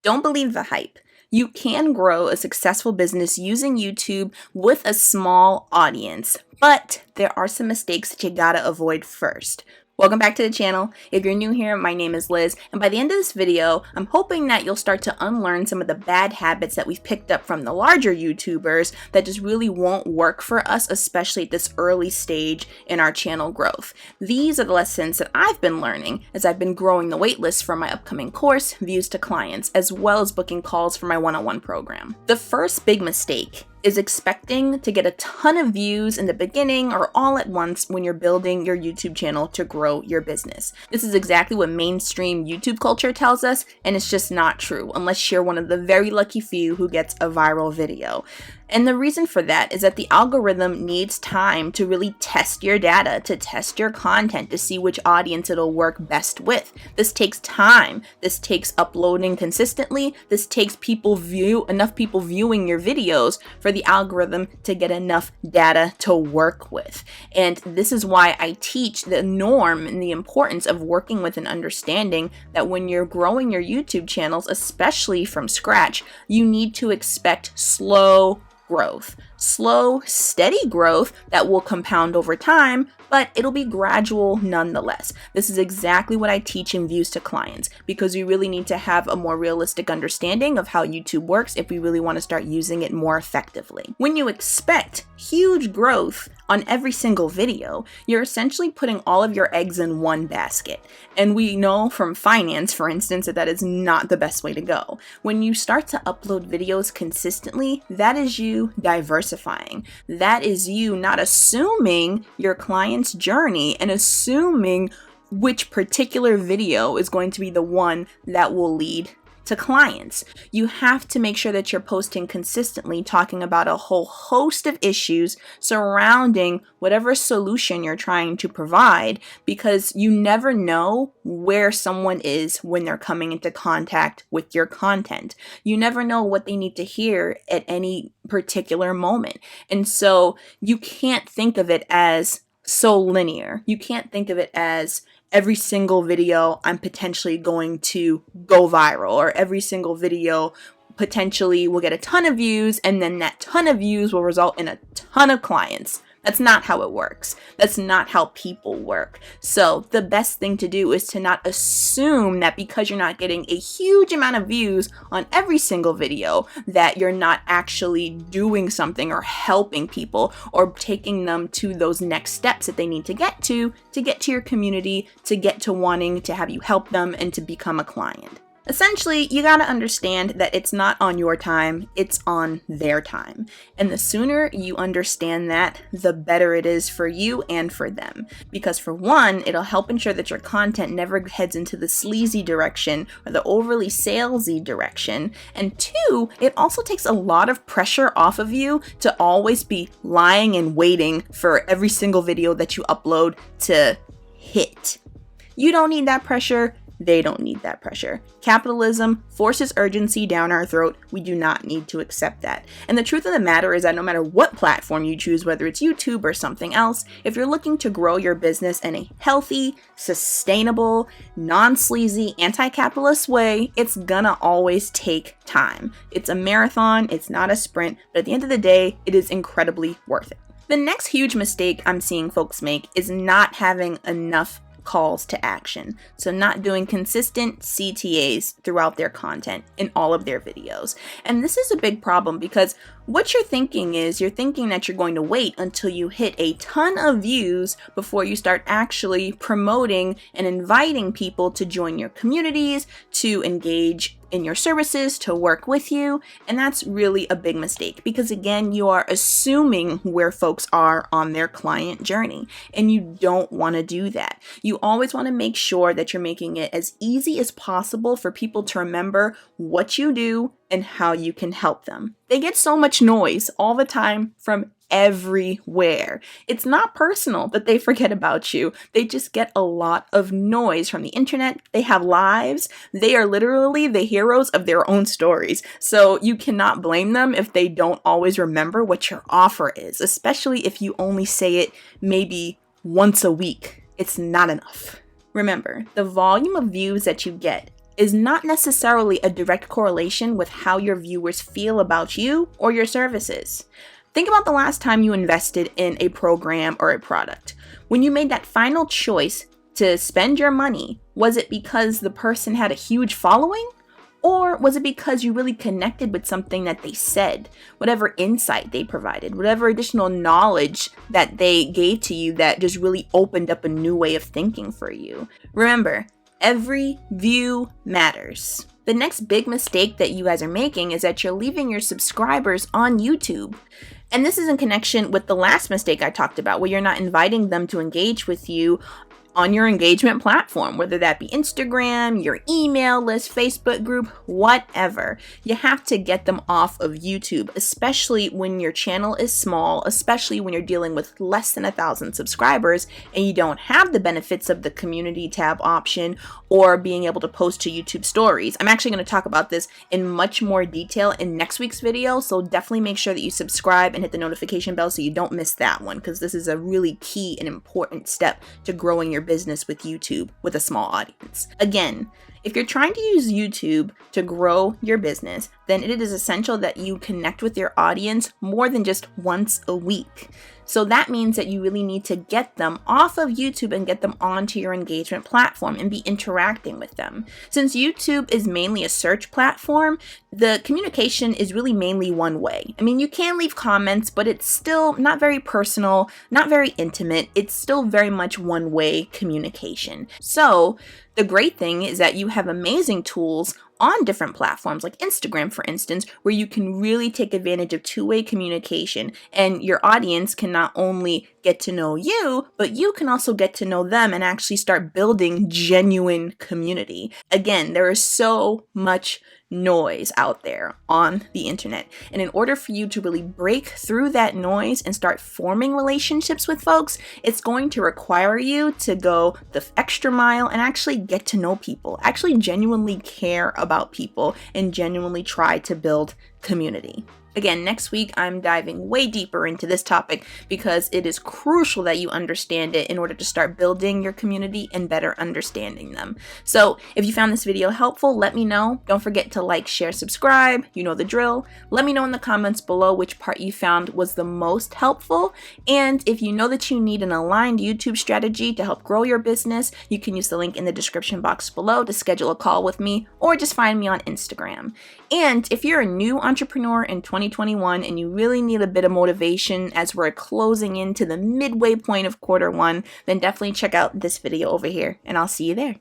Don't believe the hype. You can grow a successful business using YouTube with a small audience, but there are some mistakes that you gotta avoid first. Welcome back to the channel. If you're new here, my name is Liz, and by the end of this video, I'm hoping that you'll start to unlearn some of the bad habits that we've picked up from the larger YouTubers that just really won't work for us, especially at this early stage in our channel growth. These are the lessons that I've been learning as I've been growing the waitlist for my upcoming course, Views to Clients, as well as booking calls for my one-on-one program. The first big mistake is expecting to get a ton of views in the beginning or all at once when you're building your YouTube channel to grow your business. This is exactly what mainstream YouTube culture tells us, and it's just not true unless you're one of the very lucky few who gets a viral video. And the reason for that is that the algorithm needs time to really test your data, to test your content, to see which audience it'll work best with. This takes time. This takes uploading consistently. This takes enough people viewing your videos for the algorithm to get enough data to work with. And this is why I teach the norm and the importance of working with an understanding that when you're growing your YouTube channels, especially from scratch, you need to expect slow, steady growth that will compound over time, but it'll be gradual nonetheless. This is exactly what I teach in Views to Clients, because we really need to have a more realistic understanding of how YouTube works if we really want to start using it more effectively. When you expect huge growth on every single video, you're essentially putting all of your eggs in one basket. And we know from finance, for instance, that is not the best way to go. When you start to upload videos consistently, that is you diversifying. That is you not assuming your client's journey and assuming which particular video is going to be the one that will lead to clients. You have to make sure that you're posting consistently, talking about a whole host of issues surrounding whatever solution you're trying to provide, because you never know where someone is when they're coming into contact with your content. You never know what they need to hear at any particular moment. And so you can't think of it as so linear. You can't think of it as every single video I'm potentially going to go viral, or every single video potentially will get a ton of views, and then that ton of views will result in a ton of clients. That's not how it works. That's not how people work. So the best thing to do is to not assume that because you're not getting a huge amount of views on every single video that you're not actually doing something or helping people or taking them to those next steps that they need to get to your community, to get to wanting to have you help them and to become a client. Essentially, you gotta understand that it's not on your time, it's on their time. And the sooner you understand that, the better it is for you and for them. Because for one, it'll help ensure that your content never heads into the sleazy direction or the overly salesy direction. And two, it also takes a lot of pressure off of you to always be lying and waiting for every single video that you upload to hit. You don't need that pressure. They don't need that pressure. Capitalism forces urgency down our throat. We do not need to accept that. And the truth of the matter is that no matter what platform you choose, whether it's YouTube or something else, if you're looking to grow your business in a healthy, sustainable, non-sleazy, anti-capitalist way, it's gonna always take time. It's a marathon, it's not a sprint, but at the end of the day, it is incredibly worth it. The next huge mistake I'm seeing folks make is not having enough calls to action. So not doing consistent CTAs throughout their content in all of their videos. And this is a big problem because what you're thinking is you're thinking that you're going to wait until you hit a ton of views before you start actually promoting and inviting people to join your communities, to engage in your services, to work with you. And that's really a big mistake because again, you are assuming where folks are on their client journey, and you don't want to do that. You always want to make sure that you're making it as easy as possible for people to remember what you do and how you can help them. They get so much noise all the time from everywhere. It's not personal that they forget about you. They just get a lot of noise from the internet. They have lives. They are literally the heroes of their own stories. So you cannot blame them if they don't always remember what your offer is, especially if you only say it maybe once a week. It's not enough. Remember, the volume of views that you get is not necessarily a direct correlation with how your viewers feel about you or your services. Think about the last time you invested in a program or a product. When you made that final choice to spend your money, was it because the person had a huge following? Or was it because you really connected with something that they said, whatever insight they provided, whatever additional knowledge that they gave to you that just really opened up a new way of thinking for you? Remember, every view matters. The next big mistake that you guys are making is that you're leaving your subscribers on YouTube. And this is in connection with the last mistake I talked about, where you're not inviting them to engage with you on your engagement platform, whether that be Instagram, your email list, Facebook group, whatever. You have to get them off of YouTube, especially when your channel is small, especially when you're dealing with less than 1,000 subscribers and you don't have the benefits of the community tab option or being able to post to YouTube stories. I'm actually going to talk about this in much more detail in next week's video, so definitely make sure that you subscribe and hit the notification bell so you don't miss that one, because this is a really key and important step to growing your business with YouTube with a small audience. Again, if you're trying to use YouTube to grow your business, then it is essential that you connect with your audience more than just once a week. So that means that you really need to get them off of YouTube and get them onto your engagement platform and be interacting with them. Since YouTube is mainly a search platform, the communication is really mainly one way. I mean, you can leave comments, but it's still not very personal, not very intimate. It's still very much one-way communication. So the great thing is that you have amazing tools on different platforms like Instagram, for instance, where you can really take advantage of two-way communication, and your audience can not only get to know you, but you can also get to know them and actually start building genuine community. Again, there is so much noise out there on the internet. And in order for you to really break through that noise and start forming relationships with folks, it's going to require you to go the extra mile and actually get to know people, actually genuinely care about people, and genuinely try to build community. Again, next week, I'm diving way deeper into this topic because it is crucial that you understand it in order to start building your community and better understanding them. So if you found this video helpful, let me know. Don't forget to like, share, subscribe. You know the drill. Let me know in the comments below which part you found was the most helpful. And if you know that you need an aligned YouTube strategy to help grow your business, you can use the link in the description box below to schedule a call with me, or just find me on Instagram. And if you're a new entrepreneur in 2021 and you really need a bit of motivation as we're closing into the midway point of quarter one, then definitely check out this video over here, and I'll see you there.